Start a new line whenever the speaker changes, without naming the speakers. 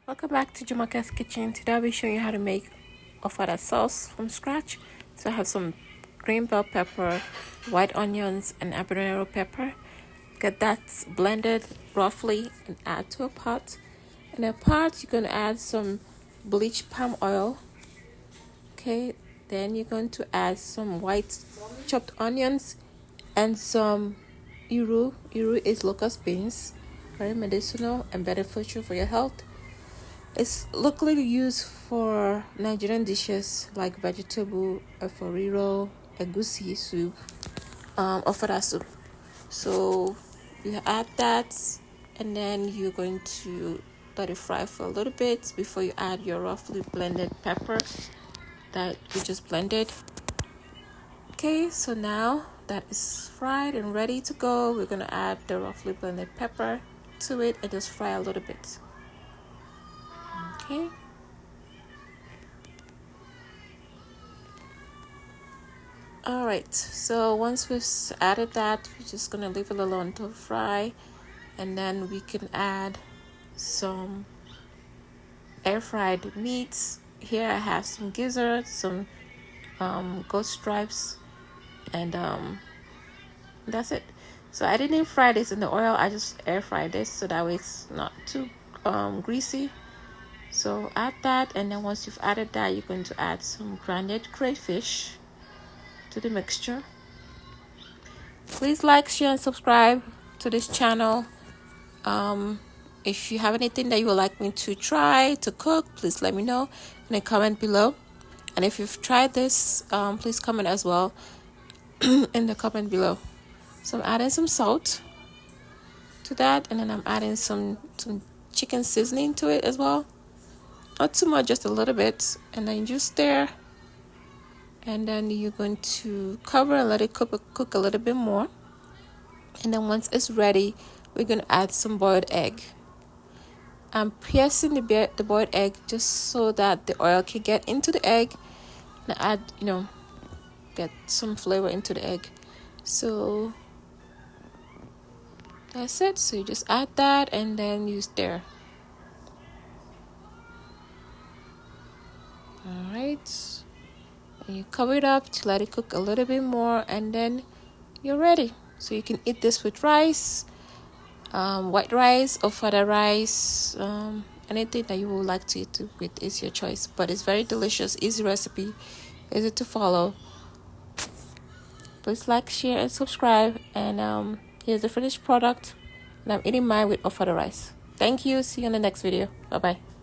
Welcome back to Jamaica's Kitchen. Today I'll be showing you how to make ofada sauce from scratch. So I have some green bell pepper, white onions, and habanero pepper. Get that blended roughly and add to a pot. In a pot, you're going to add some bleached palm oil. Okay, then you're going to add some white chopped onions and some iru. Iru is locust beans, very medicinal and beneficial for your health. It's locally used for Nigerian dishes like vegetable, eforiro, egusi soup, ofada soup. So you add that, and then you're going to let it fry for a little bit before you add your roughly blended pepper that you just blended. Okay, so now that is fried and ready to go, we're going to add the roughly blended pepper to it and just fry a little bit. Okay. Alright, so once we've added that, we're just gonna leave it alone to fry, and then we can add some air fried meats. Here I have some gizzards, some goat stripes, and that's it. So I didn't fry this in the oil, I just air fried this so that way it's not too greasy. So add that, and then once you've added that, you're going to add some grounded crayfish to the mixture. Please like, share, and subscribe to this channel. If you have anything that you would like me to try to cook, please let me know in a comment below. And if you've tried this, please comment as well in the comment below. So I'm adding some salt to that, and then I'm adding some chicken seasoning to it as well. Not too much, just a little bit, and then you just stir. And then you're going to cover and let it cook a little bit more. And then once it's ready, we're going to add some boiled egg. I'm piercing the boiled egg just so that the oil can get into the egg and add, get some flavor into the egg. So that's it. So you just add that and then you stir. All right. And you cover it up to let it cook a little bit more, and then you're ready. So you can eat this with rice, white rice, ofada rice, anything that you would like to eat with is your choice. But it's very delicious, easy recipe, easy to follow. Please like, share, and subscribe. And here's the finished product. And I'm eating mine with ofada rice. Thank you. See you in the next video. Bye-bye.